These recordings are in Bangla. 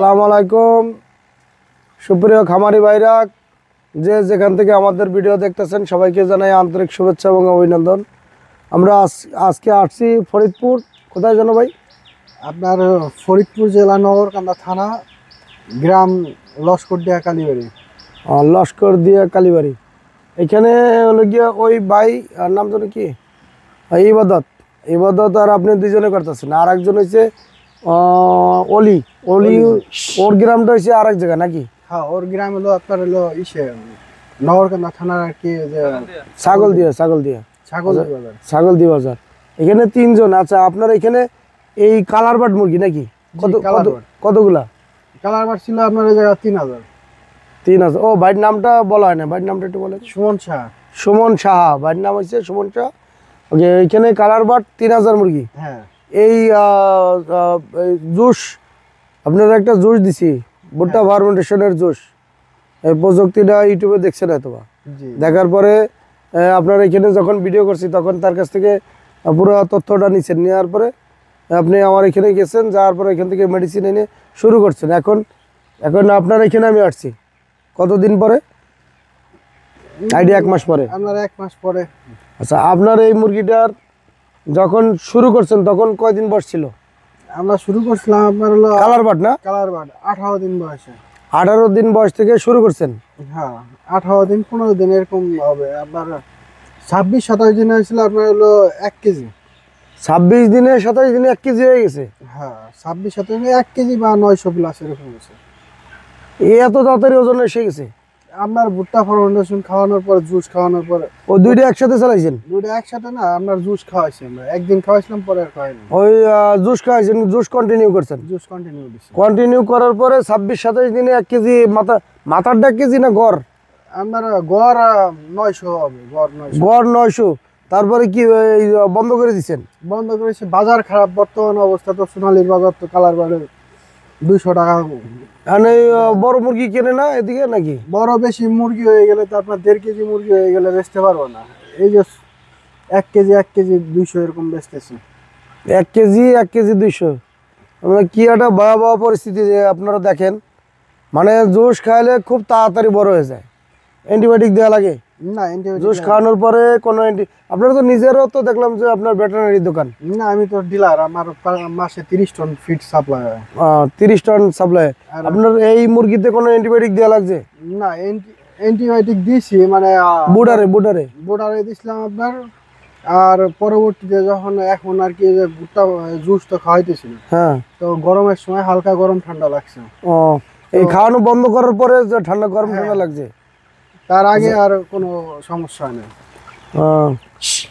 আসসালামু আলাইকুম সুপ্রিয় খামারি ভাইরা, যে যেখান থেকে আমাদের ভিডিও দেখতেছেন সবাইকে জানাই আন্তরিক শুভেচ্ছা এবং অভিনন্দন। আমরা আজকে আসছি ফরিদপুর। কোথায় জানো ভাই? আপনার ফরিদপুর জেলা নগরকান্দা থানা, গ্রাম লস্করদিয়া কালীবাড়ি। লস্কর দিয়া কালীবাড়ি। এখানে হলো গিয়ে ওই ভাই আর নাম জানো কি, ইবাদত ইবাদত আর আপনি দুজনে করতেছেন, আর একজন হচ্ছে অলি অলি। ওর গ্রামটা হচ্ছে আর এক জায়গা নাকি? হ্যাঁ, ওর গ্রাম হলো আপনার হলো নগরকান্দা থানার আর কি, যে ছাগল দিয়া ছাগল দিয়া বাজার। এখানে তিনজন। আচ্ছা, আপনার এখানে এই কালার বাট মুরগি নাকি? কতগুলা কালার বাট ছিল আপনার এই জায়গা 3,000। ও ভাইয়ের নামটা বলা হয় না, ভাইয়ের নামটা একটু বলে। সুমন সাহা, ভাইয়ের নাম হচ্ছে সুমন সাহা। ওকে, এখানে কালার বাট 3,000 মুরগি। হ্যাঁ, এই জুস আপনারা একটা জুস দিছি, ভুট্টা ফার্মেন্টেশনের জুস। এই প্রযুক্তিটা ইউটিউবে দেখছেন হয়তোবা। দেখার পরে আপনার এখানে যখন ভিডিও করছি তখন তার কাছ থেকে পুরো তথ্যটা নিচ্ছেন, নেওয়ার পরে আপনি আমার এখানে গেছেন, যাওয়ার পরে এখান থেকে মেডিসিন এনে শুরু করছেন। এখন আপনার এখানে আমি আসছি কতদিন পরে? আইডিয়া 1 মাস পরে। আপনার 1 মাস পরে। আচ্ছা, আপনার এই মুরগিটার যখন শুরু করছেন তখন কয়দিন বয়স ছিল? আমরা শুরু করছিলাম আপনার হলো কালার বাট না? কালার বাট 18 দিন বয়সে। 18 দিন বয়স থেকে শুরু করছেন? হ্যাঁ, 18 দিন 15 দিন এরকম হবে। আপনার 26-27 দিন হয়েছিল আপনার হলো 1 কেজি। 26 দিনে 27 দিনে 1 কেজি হয়ে গেছে? হ্যাঁ, 26-27 দিনে 1 কেজি বা 900 প্লাস এরকম হয়েছে। এত তাড়াতাড়ি ওজন এসে গেছে? আপনার ভুট্টা ফার্মেন্টেশন খাওয়ানোর পর, জুস খাওয়ানোর পর। ও দুইটা একসাথে চালাইছেন? দুইটা একসাথে না, আপনার জুস খাওয়াইছি আমরা। একদিন খাওয়াইছিলাম, পরে আর খাওয়াইনি। ওই জুস খাওয়াইছেন, জুস কন্টিনিউ করছেন? জুস কন্টিনিউ দিছি। কন্টিনিউ করার পরে 26-27 দিনে 1 কেজি মাথারটা 1 কেজি না গড়? আপনার গড় 900 হবে, গড় 900। তারপরে কি বন্ধ করে দিচ্ছেন? বন্ধ করেছি, বাজার খারাপ বর্তমান অবস্থা। তো সোনালীর বাজার তো কালার বাড়ে 200 টাকা। মানে বড় মুরগি কেনে না এদিকে নাকি? বড় বেশি মুরগি হয়ে গেলে তো আপনার 1.5 কেজি মুরগি হয়ে গেলে বেচতে পারবো না। এই যে 1 কেজি 200 এরকম বেচতেছি। 1 কেজি 200। আমরা কি একটা ভয়াবহ পরিস্থিতি যে আপনারা দেখেন, মানে জুস খাইলে খুব তাড়াতাড়ি বড় হয়ে যায়। অ্যান্টিবায়োটিক দেওয়া লাগে না? জুস খাওয়ানোর পরে কোনো আপনারা তো নিজেরও তো দেখলাম যে আপনার ভেটেরিনারি দোকান। না, আমি তো ডিলার। আমার মাসে 30 টন ফিড সাপ্লাই হয়। 30 টন সাপ্লাই। আপনার এই মুরগিতে কোনো অ্যান্টিবায়োটিক দেওয়া লাগছে? না, অ্যান্টিবায়োটিক দিছি, মানে বুডারে দিছিলাম আপনার। আর পরবর্তীতে যখন এখন আর কি যে ভুট্টা জুস তো খাওয়াইতেছিল, হ্যাঁ, তো গরমের সময় হালকা গরম ঠান্ডা লাগছে। এই খাওয়ানো বন্ধ করার পরে যে গরম ঠান্ডা লাগছে, তার আগে আর কোনো সমস্যা নেই।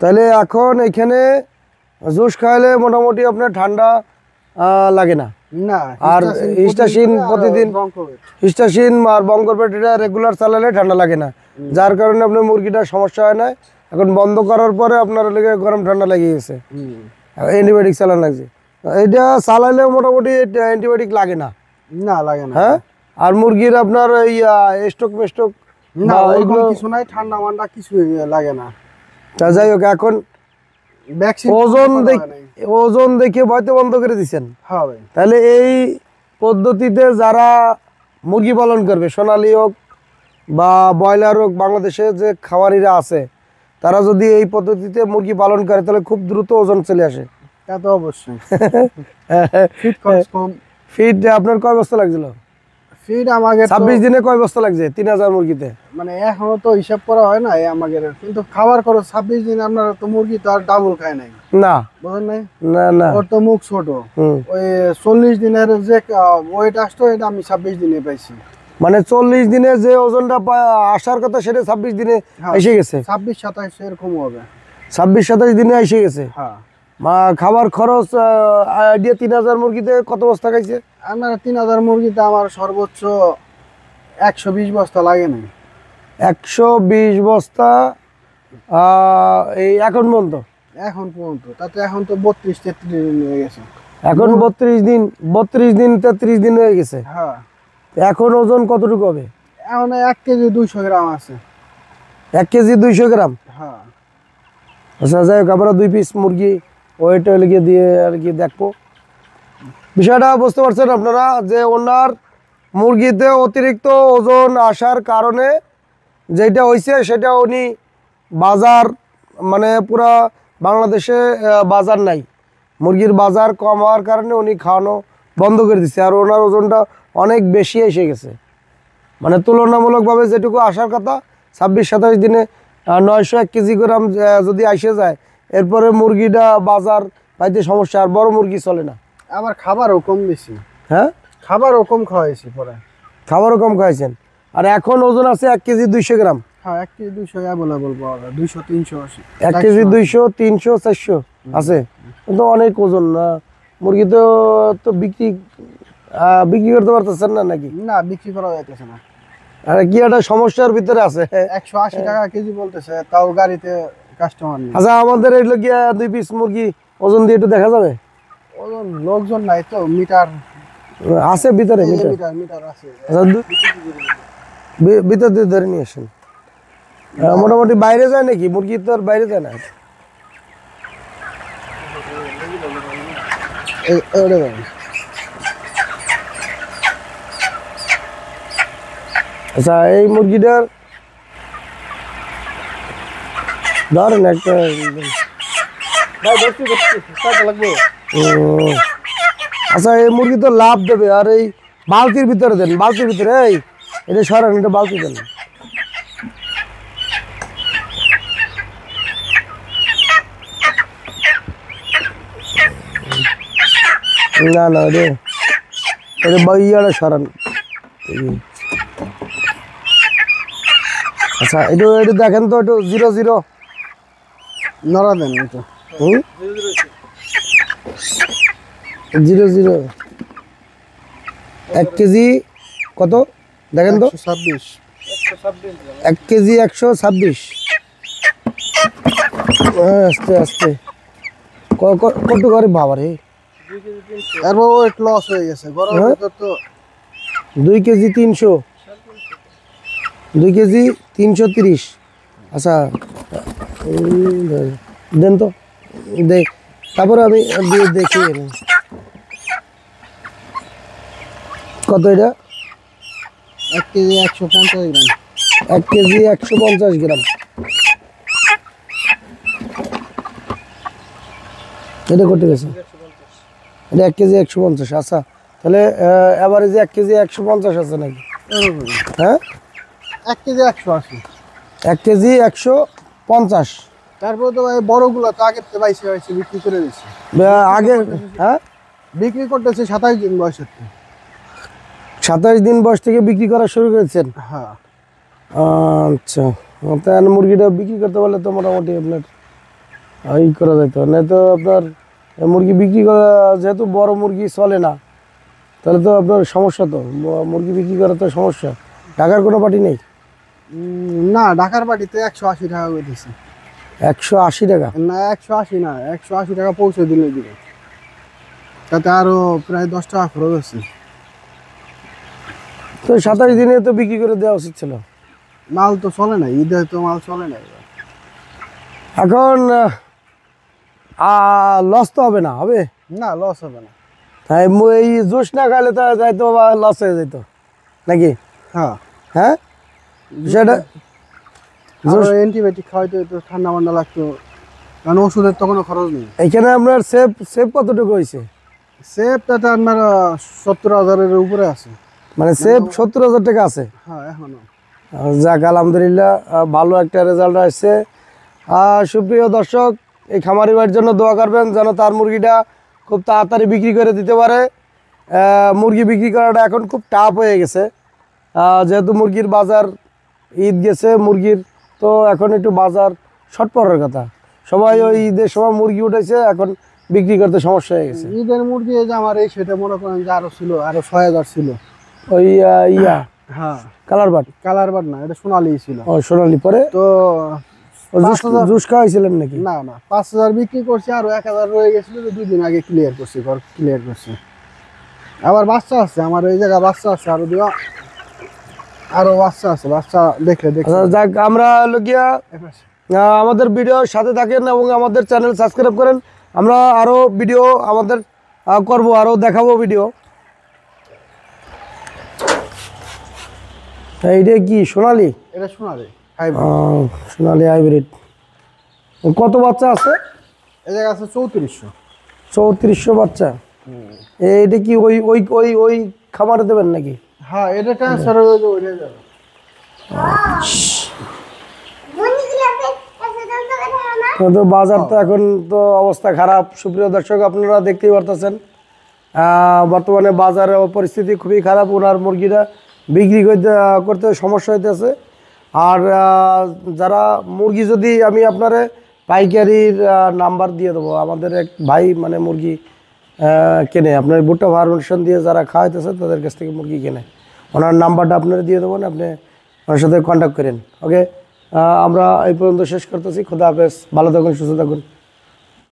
তাহলে এখন এখানে জুস খাইলে মোটামুটি আপনার ঠান্ডা লাগে না? না। আর হিস্টাসিন প্রতিদিন, হিস্টাসিন আর বঙ্গরপেট এটা রেগুলার চালালে ঠান্ডা লাগে না, যার কারণে আপনার মুরগিটার সমস্যা হয় না। এখন বন্ধ করার পরে আপনার লেগে গরম ঠান্ডা লেগে গেছে, অ্যান্টিবায়োটিক চালানো লাগছে। এটা চালাইলে মোটামুটি অ্যান্টিবায়োটিক লাগে না? না, লাগে না। হ্যাঁ, আর মুরগির আপনার এই স্টক মেস্টক না, এগুলো কিছু নাই, ঠান্ডা মান্ডা কিছু লাগে না। তা যাই হোক, এখন ওজন দেখে ভয়তে বন্ধ করে দিচ্ছেন? হ্যাঁ। তাহলে এই পদ্ধতিতে যারা মুরগি পালন করবে, সোনালী হোক বা ব্রয়লার হোক, বাংলাদেশে যে খামারিরা আছে তারা যদি এই পদ্ধতিতে মুরগি পালন করে তাহলে খুব দ্রুত ওজন চলে আসে। তা তো অবশ্যই। ফিড আপনার কয় বস্তা লাগছিল? ফিড আমাকে 26 দিনে কয় বস্তা লাগছে 3,000 মুরগিতে? মানে এখনো তো হিসাব করা হয় না আমাদের, কিন্তু খাবার খরচ 26 দিন। আপনার তো মুরগি তো আর ডাবল খায় নাই না, বুঝেন নাই? না, ওর তো মুখ ছোট। ওই 40 দিনের যে ওয়েট আসতো, এটা আমি 26 দিনে পাইছি। মানে 40 দিনে যে ওজনটা আসার কথা সেটা 26 দিনে এসে গেছে। 26-27 এরকম হবে। 26-27 দিনে এসে গেছে। হ্যাঁ। খাবার খরচ আইডিয়া 3,000 মুরগিতে কত বস্তা খাইছে? আমার 3,000 মুরগিতে আমার সর্বোচ্চ 120 বস্তা লাগে না। 120 বস্তা এই এখন পর্যন্ত? তাতে এখন তো 32-33 দিন হয়ে গেছে। এখন 32 দিন 33 দিন হয়ে গেছে। হ্যাঁ। এখন ওজন কতটুকু হবে? এখন 1 কেজি 200 গ্রাম আছে। 1 কেজি 200 গ্রাম? হ্যাঁ। আচ্ছা, যাই হোক, আমরা 2 পিস মুরগি ওয়েট লিখে দিয়ে আর কি দেখবো। বিষয়টা বুঝতে পারছেন আপনারা যে ওনার মুরগিতে অতিরিক্ত ওজন আসার কারণে যেটা হয়েছে সেটা উনি বাজার মানে পুরা বাংলাদেশে বাজার নাই, মুরগির বাজার কম হওয়ার কারণে উনি খাওয়ানো বন্ধ করে দিচ্ছে। আর ওনার ওজনটা অনেক বেশি এসে গেছে, মানে তুলনামূলকভাবে যেটুকু আসার কথা 26-27 দিনে 901 কেজি গ্রাম যদি আসে যায়, এরপরে মুরগিটা বাজার পাইতে সমস্যা, আর বড় মুরগি চলে না। আবার খাবারও কম বেশি। হ্যাঁ, খাবারও কম খাওয়াইছি পরে। খাবারও কম খাইছেন। আর এখন ওজন আছে 1 কেজি 200 গ্রাম। হ্যাঁ 1 কেজি 200 অ্যাভেলেবল পাওয়া যায়, 200 380 1 কেজি 200 300 400 আছে, কিন্তু অনেক ওজন। মুরগি তো বিক্রি করতে পারতেছেন না নাকি? না বিক্রি করা যাইতেছে না। আর কি একটা সমস্যার ভিতরে আছে। 180 টাকা কেজি বলতেছে, তাও গাড়িতে কাস্টমার নেই। আচ্ছা, আমাদের এই গিয়া 2 পিস মুরগি ওজন দিয়ে একটু দেখা যাবে? ওজন লোকজন নাই তো, মিটার আছে ভিতরে, মিটার আছে। আচ্ছা, ভিতর দিয়ে ধরে নিয়ে আসেন। মোটামুটি বাইরে যায় নাকি মুরগি? তো আর বাইরে যায় না। আচ্ছা, এই মুরগিটার ধরেন একটা আচ্ছা, এই মুরগি তো লাভ দেবে। আর এই বালতির ভিতরে দেন, বালতির ভিতরে এই এটা সরান, এটা বালতি দেন। না না রে, এটা ইয়াটা সরান। আচ্ছা, এটা দেখেন তো, একটু 0-0 নড়া দেন এটা। 0-0 1 কেজি কত দেখেন তো? 126 1 কেজি 126। আস্তে আস্তে কত করে বাবা রে। এরপর ওয়েট লস হয়ে গেছে গরমের ভিতর তো। 2 কেজি 300, 2 কেজি 330। আচ্ছা, দেন তো, দেখ, তারপরে আমি দেখি কত এটা। 1 কেজি 150 গ্রাম। 1 কেজি 150 গ্রাম। এটা কত গেছে? এটা 1 কেজি 150। আচ্ছা, তাহলে এভারেজে 1 কেজি 150 আছে নাকি? হ্যাঁ, 1 কেজি 180। 1 কেজি 150। তারপর তো ভাই বড়গুলো তো আগের থেকে বাইসে বাইসে বিক্রি করে দিচ্ছে আগে। হ্যাঁ, বিক্রি করতেছে 27 দিন বয়সের থেকে। 27 দিন বয়স থেকে বিক্রি করা শুরু করেছেন? হ্যাঁ। আচ্ছা, তাহলে মুরগিটা বিক্রি করতে পারলে তো মোটামুটি আপনার ই করা যেত। না তো আপনার মুরগি বিক্রি করা, যেহেতু বড় মুরগি চলে না, তাহলে তো আপনার সমস্যা। তো মুরগি বিক্রি করা তো সমস্যা। ঢাকার কোনো পার্টি নেই? না, ঢাকার বাড়িতে 180 টাকা করে দিচ্ছে। 180 টাকা? না 180 না, 180 টাকা পৌঁছে দিলে দিবে, তাতে আরো প্রায় 10 টাকা খরচ হচ্ছে। তো 27 দিনে তো বিক্রি করে দেওয়া উচিত ছিল। মাল তো চলে না, ঈদে তো মাল চলে না। এখন লস তো হবে না? হবে না, লস হবে না। তাই এই জুস না খাইলে তো যাইতো লস হয়ে যেত নাকি? হ্যাঁ হ্যাঁ, সেটা অ্যান্টিবায়োটিক খাওয়াইতে তো ঠান্ডা মান্ডা লাগতো, কারণ ওষুধের তো কোনো খরচ নেই। এখানে আপনার সেভ কতটুকু হয়েছে? সেভটাতে আপনার 70,000-এর উপরে আছে। মানে সেভ 70,000 টাকা আছে? হ্যাঁ, এখনো। যাক, আলহামদুলিল্লাহ, ভালো একটা রেজাল্ট আসছে। সুপ্রিয় দর্শক, এই খামারি ভাইয়ের জন্য দোয়া করবেন যেন তার মুরগিটা খুব তাড়াতাড়ি বিক্রি করে দিতে পারে। মুরগি বিক্রি করাটা এখন খুব টাফ হয়ে গেছে, যেহেতু মুরগির বাজার, ঈদ গেছে, মুরগির তো এখন একটু বাজার শর্ট পড়ার কথা। সবাই ওই ঈদের সময় মুরগি উঠেছে, এখন বিক্রি করতে সমস্যা হয়ে গেছে। ঈদের মুরগি যে আমার এই সেটা মনে করেন যে আরো ছিল, আরো 6,000 ছিল। ওই হ্যাঁ, কালার বাট না, এটা সোনালি ছিল। ও, সোনালি। পরে তো জুস খাওয়াইছিলেন নাকি? না 5,000 বিক্রি করছি, আরো 1,000 রয়ে গেছিল, 2 দিন আগে ক্লিয়ার করছি। আবার বাচ্চা আছে আমার এই জায়গা, বাচ্চা আছে আরো বাচ্চা আছে, বাচ্চা দেখলে। যাক, আমরা লগিয়া আমাদের ভিডিওর সাথে থাকেন এবং আমাদের চ্যানেল সাবস্ক্রাইব করেন। আমরা আরো ভিডিও আমাদের করবো, আরও দেখাবো ভিডিও। এইটা কি সোনালি? এটা সোনালি সোনালি হাইব্রিড। কত বাচ্চা আছে? এই জায়গা আছে 3400। 3400 বাচ্চা। এইটা কি ওই ওই ওই ওই খামারে দেবেন নাকি? হ্যাঁ, এটা ট্রান্সফার হয়ে যাবে, ওইটা যাবে। তো বাজার তো এখন তো অবস্থা খারাপ। সুপ্রিয় দর্শক, আপনারা দেখতেই পারতেছেন বর্তমানে বাজারের পরিস্থিতি খুবই খারাপ। ওনার মুরগিটা বিক্রি করতে সমস্যা হইতেছে। আর যারা মুরগি, যদি আমি আপনারে পাইকারির নাম্বার দিয়ে দেবো, আমাদের এক ভাই মানে মুরগি কেনে, আপনার ভুট্টা ফার্মেশন দিয়ে যারা খাওয়াইতেছে তাদের কাছ থেকে মুরগি কেনে, ওনার নাম্বারটা আপনারা দিয়ে দেবেন, আপনি ওনার সাথে কন্ট্যাক্ট করেন। ওকে, আমরা এই পর্যন্ত শেষ করতেছি। খোদা হাফেজ, ভালো থাকুন, সুস্থ থাকুন।